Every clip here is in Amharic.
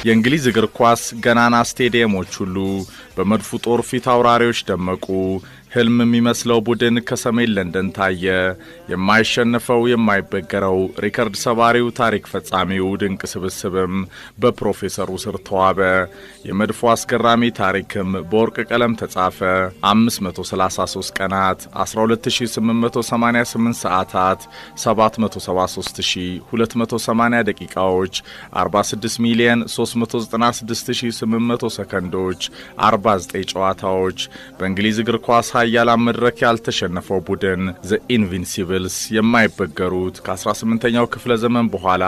የእንግሊዝ እግር ኳስ ገናና ስቴዲየሞች ሁሉ በመድፉ ጦር ፊት አውራሪዎች ደመቁ። ህልም የሚመስለው ቡድን ከሰሜን ለንደን ታየ። የማይሸነፈው የማይበገረው ሪከርድ ሰባሪው ታሪክ ፈጻሚው ድንቅ ስብስብም በፕሮፌሰሩ ስር ተዋበ። የመድፉ አስገራሚ ታሪክም በወርቅ ቀለም ተጻፈ። 533 ቀናት፣ 12888 ሰዓታት፣ 773280 ደቂቃዎች፣ 46,396,800 ሰከንዶች፣ 49 ጨዋታዎች በእንግሊዝ እግር ኳስ ኃያላን መድረክ ያልተሸነፈው ቡድን ዘ ኢንቪንሲብልስ የማይበገሩት ከ18ኛው ክፍለ ዘመን በኋላ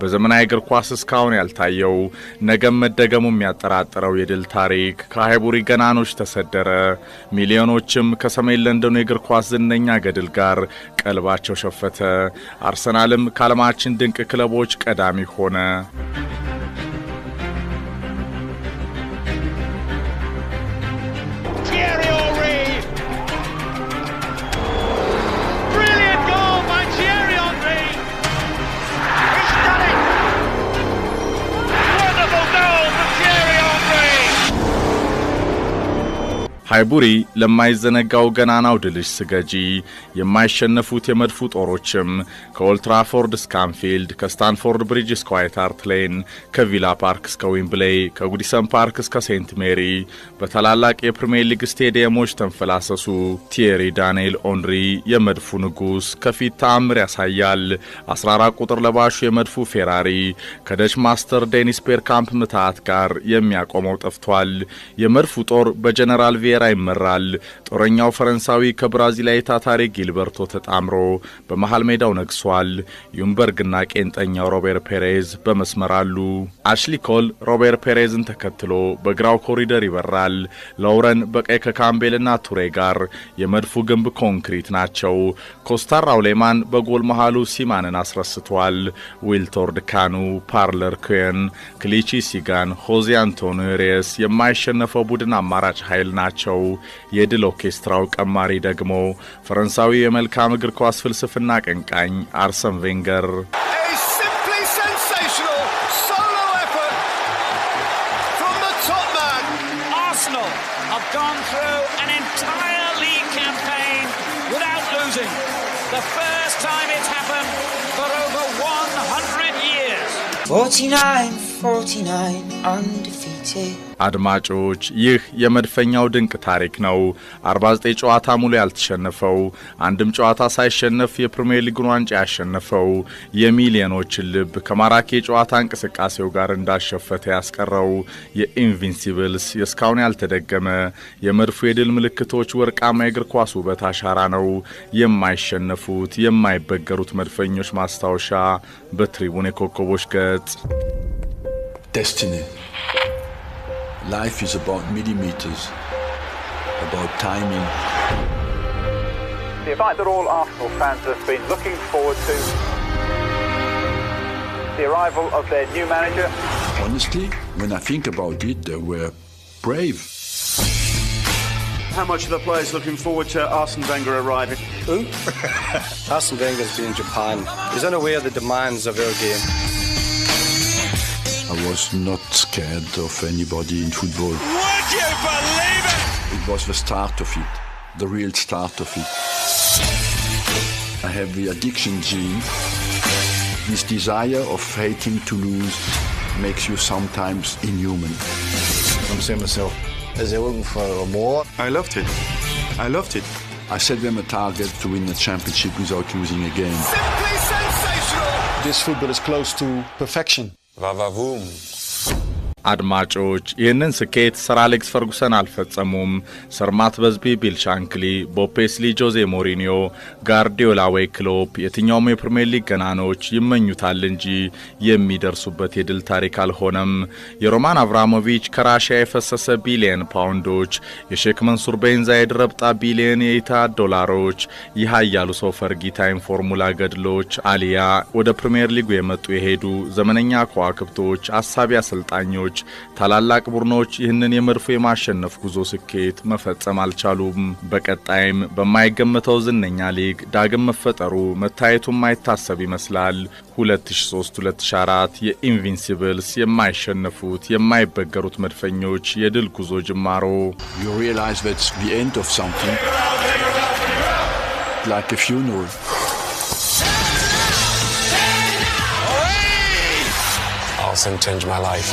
በዘመናዊ እግር ኳስ እስካሁን ያልታየው ነገም መደገሙ የሚያጠራጥረው የድል ታሪክ ከሃይቡሪ ገናኖች ተሰደረ። ሚሊዮኖችም ከሰሜን ለንደኑ የእግር ኳስ ዝነኛ ገድል ጋር ቀልባቸው ሸፈተ። አርሰናልም ከዓለማችን ድንቅ ክለቦች ቀዳሚ ሆነ። ሃይቡሪ ለማይዘነጋው ገናናው ድልሽ ስገጂ። የማይሸነፉት የመድፉ ጦሮችም ከኦልትራፎርድ እስከ አንፊልድ፣ ከስታንፎርድ ብሪጅ እስከ ዋይት ሃርት ሌን፣ ከቪላ ፓርክ እስከ ዊምብሌይ፣ ከጉዲሰን ፓርክ እስከ ሴንት ሜሪ በታላላቅ የፕሪሚየር ሊግ ስቴዲየሞች ተንፈላሰሱ። ቲየሪ ዳንኤል ኦንሪ የመድፉ ንጉስ ከፊት ተአምር ያሳያል። 14 ቁጥር ለባሹ የመድፉ ፌራሪ ከደች ማስተር ዴኒስ ቤርካምፕ ምታት ጋር የሚያቆመው ጠፍቷል። የመድፉ ጦር በጀነራል ቪዬራ ይመራል። ጦረኛው ፈረንሳዊ ከብራዚላዊ ታታሪ ጊልበርቶ ተጣምሮ በመሃል ሜዳው ነግሷል። ዩምበርግና ቄንጠኛው ሮቤር ፔሬዝ በመስመር አሉ። አሽሊ ኮል ሮቤር ፔሬዝን ተከትሎ በግራው ኮሪደር ይበራል። ሎረን በቀይ ከካምቤልና ቱሬ ጋር የመድፉ ግንብ ኮንክሪት ናቸው። ኮስታራው ሌማን በጎል መሃሉ ሲማንን አስረስቷል። ዊልቶርድ ካኑ፣ ፓርለር ኩዌን፣ ክሊቺ ሲጋን፣ ሆዜ አንቶኒዮ ሬስ የማይሸነፈው ቡድን አማራጭ ኃይል ናቸው። የድል ኦርኬስትራው ቀማሪ ደግሞ ፈረንሳዊ የመልካም እግር ኳስ ፍልስፍና አቀንቃኝ አርሰን ቬንገር። The first time it's happened for over 100 years. 49 undefeated. አድማጮች ይህ የመድፈኛው ድንቅ ታሪክ ነው። 49 ጨዋታ ሙሉ ያልተሸነፈው፣ አንድም ጨዋታ ሳይሸነፍ የፕሪሚየር ሊጉን ዋንጫ ያሸነፈው፣ የሚሊዮኖችን ልብ ከማራኪ ጨዋታ እንቅስቃሴው ጋር እንዳሸፈተ ያስቀረው የኢንቪንሲብልስ የስካውን ያልተደገመ የመድፉ የድል ምልክቶች ወርቃማ የእግር ኳስ ውበት አሻራ ነው። የማይሸነፉት የማይበገሩት መድፈኞች ማስታወሻ በትሪቡን የኮከቦች ገጽ። Destiny. Life is about millimeters, about timing. The event that all Arsenal fans have been looking forward to, the arrival of their new manager. Honestly, when I think about it, they were brave. How much are the players looking forward to Arsene Wenger arriving? Who? Arsene Wenger's been in Japan. He's unaware of the demands of our game. I was not scared of anybody in football. Would you believe it? It was the start of it, the real start of it. I have the addiction gene. This desire of hating to lose makes you sometimes inhuman. I'm saying to myself, is he looking for more? I loved it. I set them a target to win the championship without losing a game. Simply sensational. This football is close to perfection. Vavavoom. አድማጮች ይህንን ስኬት ሰር አሌክስ ፈርጉሰን አልፈጸሙም። ሰር ማት በዝቢ፣ ቢል ሻንክሊ፣ ቦብ ፔስሊ፣ ጆዜ ሞሪኒዮ፣ ጋርዲዮላ ወይ ክሎፕ የትኛውም የፕሪሚየር ሊግ ገናኖች ይመኙታል እንጂ የሚደርሱበት የድል ታሪክ አልሆነም። የሮማን አብራሞቪች ከራሺያ የፈሰሰ ቢሊየን ፓውንዶች፣ የሼክ መንሱር ቤንዛ የድረብጣ ቢሊየን የኢታድ ዶላሮች፣ የሃያሉ ሰው ፈርጊ ታይም ፎርሙላ ገድሎች፣ አሊያ ወደ ፕሪሚየር ሊጉ የመጡ የሄዱ ዘመነኛ ከዋክብቶች፣ አሳቢ አሰልጣኞች መድፈኞች ታላላቅ ቡድኖች ይህንን የመድፎ የማሸነፍ ጉዞ ስኬት መፈጸም አልቻሉም። በቀጣይም በማይገመተው ዝነኛ ሊግ ዳግም መፈጠሩ መታየቱ ማይታሰብ ይመስላል። 2003-2004 የኢንቪንሲብልስ የማይሸነፉት የማይበገሩት መድፈኞች የድል ጉዞ ጅማሮ። You realize that's the end of something, like a funeral. Arsene changed my life.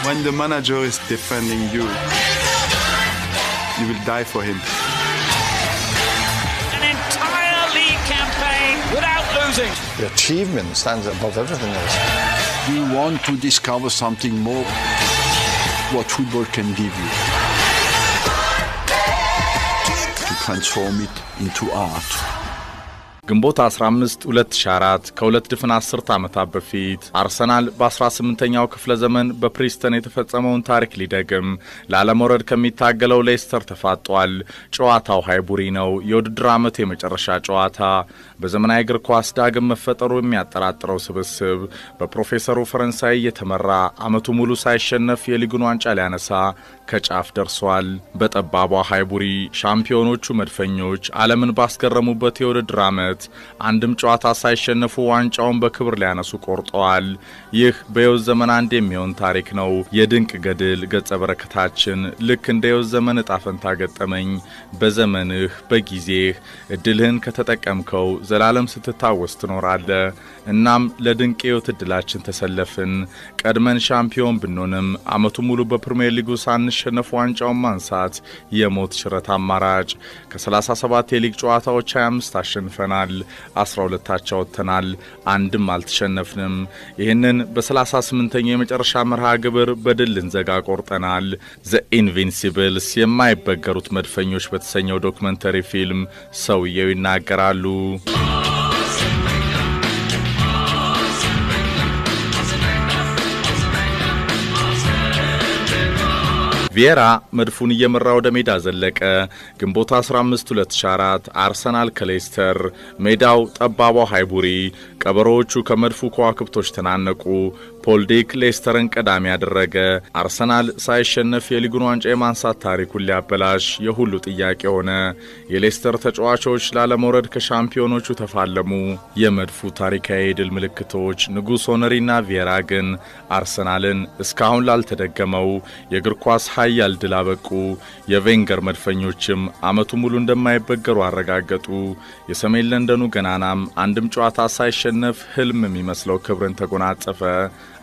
When the manager is defending you, you will die for him. An entire league campaign without losing. The achievement stands above everything else. You want to discover something more, what football can give you. To transform it into art. ግንቦት 15 2004 ከሁለት ድፍን 10 ዓመታት በፊት አርሰናል በ18ኛው ክፍለ ዘመን በፕሪስተን የተፈጸመውን ታሪክ ሊደግም ለዓለመውረድ ከሚታገለው ሌስተር ተፋጧል። ጨዋታው ሃይቡሪ ነው። የውድድር ዓመት የመጨረሻ ጨዋታ። በዘመናዊ እግር ኳስ ዳግም መፈጠሩ የሚያጠራጥረው ስብስብ በፕሮፌሰሩ ፈረንሳይ የተመራ ዓመቱ ሙሉ ሳይሸነፍ የሊጉን ዋንጫ ሊያነሳ ከጫፍ ደርሷል። በጠባቧ ሃይቡሪ ሻምፒዮኖቹ መድፈኞች ዓለምን ባስገረሙበት የውድድር ዓመት አንድም ጨዋታ ሳይሸነፉ ዋንጫውን በክብር ሊያነሱ ቆርጠዋል። ይህ በየውዝ ዘመን አንድ የሚሆን ታሪክ ነው። የድንቅ ገድል ገጸ በረከታችን ልክ እንደ የውዝ ዘመን ዕጣ ፈንታ ገጠመኝ። በዘመንህ በጊዜህ እድልህን ከተጠቀምከው ዘላለም ስትታወስ ትኖራለህ። እናም ለድንቅ የህይወት እድላችን ተሰለፍን። ቀድመን ሻምፒዮን ብንሆንም ዓመቱ ሙሉ በፕሪሚየር ሊጉ ሳንሸነፍ ዋንጫውን ማንሳት የሞት ሽረት አማራጭ። ከ37 የሊግ ጨዋታዎች 25 አሸንፈናል፣ 12 አቻ ወጥተናል፣ አንድም አልተሸነፍንም። ይህንን በ38ኛው የመጨረሻ መርሃ ግብር በድል ልንዘጋ ቆርጠናል። ዘ ኢንቪንሲብልስ የማይበገሩት መድፈኞች በተሰኘው ዶክመንተሪ ፊልም ሰውየው ይናገራሉ። ቪየራ መድፉን እየመራ ወደ ሜዳ ዘለቀ። ግንቦት 15 2004 አርሰናል ከሌስተር። ሜዳው ጠባቧ ሃይቡሪ። ቀበሮዎቹ ከመድፉ ከዋክብቶች ተናነቁ። ፖልዲክ ሌስተርን ቀዳሚ ያደረገ። አርሰናል ሳይሸነፍ የሊጉን ዋንጫ የማንሳት ታሪኩን ሊያበላሽ የሁሉ ጥያቄ ሆነ። የሌስተር ተጫዋቾች ላለመውረድ ከሻምፒዮኖቹ ተፋለሙ። የመድፉ ታሪካዊ ድል ምልክቶች ንጉስ ሆነሪና ቪየራ ግን አርሰናልን እስካሁን ላልተደገመው የእግር ኳስ ኃያል ድል አበቁ። የቬንገር መድፈኞችም ዓመቱ ሙሉ እንደማይበገሩ አረጋገጡ። የሰሜን ለንደኑ ገናናም አንድም ጨዋታ ሳይሸነፍ ህልም የሚመስለው ክብርን ተጎናጸፈ።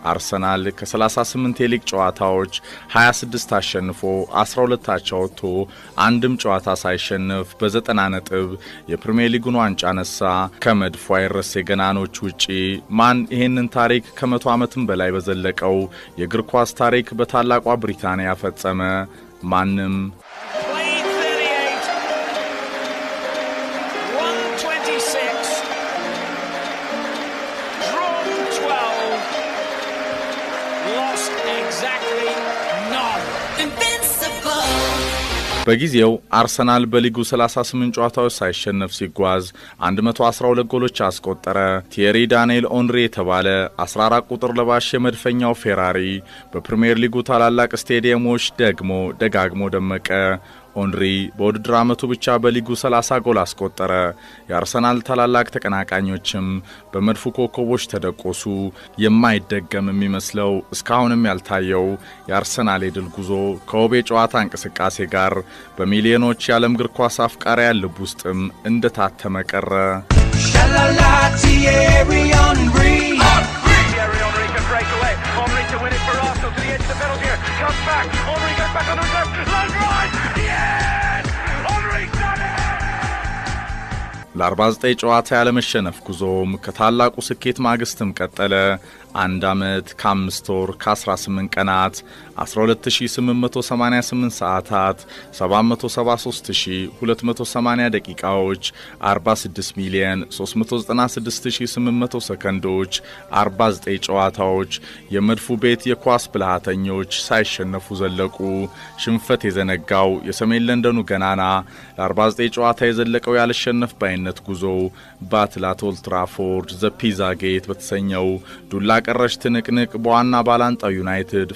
አርሰናል ከ38 የሊግ ጨዋታዎች 26 አሸንፎ 12 አቻ ወጥቶ አንድም ጨዋታ ሳይሸነፍ በ90 ነጥብ የፕሪሚየር ሊጉን ዋንጫ ነሳ። ከመድፎ አይረሴ ገናኖች ውጪ ማን ይሄንን ታሪክ ከ100 ዓመትም በላይ በዘለቀው የእግር ኳስ ታሪክ በታላቋ ብሪታንያ ፈጸመ? ማንም። በጊዜው አርሰናል በሊጉ 38 ጨዋታዎች ሳይሸነፍ ሲጓዝ 112 ጎሎች አስቆጠረ። ቲየሪ ዳንኤል ኦንሪ የተባለ 14 ቁጥር ለባሽ የመድፈኛው ፌራሪ በፕሪሚየር ሊጉ ታላላቅ ስቴዲየሞች ደጋግሞ ደመቀ። ኦንሪ በውድድር ዓመቱ ብቻ በሊጉ 30 ጎል አስቆጠረ። የአርሰናል ታላላቅ ተቀናቃኞችም በመድፉ ኮከቦች ተደቆሱ። የማይደገም የሚመስለው እስካሁንም ያልታየው የአርሰናል የድል ጉዞ ከውብ የጨዋታ እንቅስቃሴ ጋር በሚሊዮኖች የዓለም እግር ኳስ አፍቃሪያን ልብ ውስጥም እንደታተመ ቀረ። ለ49 ጨዋታ ያለመሸነፍ ጉዞም ከታላቁ ስኬት ማግስትም ቀጠለ። 1 ዓመት ከ5 ወር ከ18 ቀናት 12888 ሰዓታት 773280 ደቂቃዎች 46 ሚሊዮን 396800 ሰከንዶች 49 ጨዋታዎች የመድፉ ቤት የኳስ ብልሃተኞች ሳይሸነፉ ዘለቁ። ሽንፈት የዘነጋው የሰሜን ለንደኑ ገናና ለ49 ጨዋታ የዘለቀው ያልሸነፍ ባይነት ጉዞ በአትላንታ ኦልድ ትራፎርድ ዘ ፒዛ ጌት በተሰኘው ዱላ ቀረሽ ትንቅንቅ በዋና ባላንጣው ዩናይትድ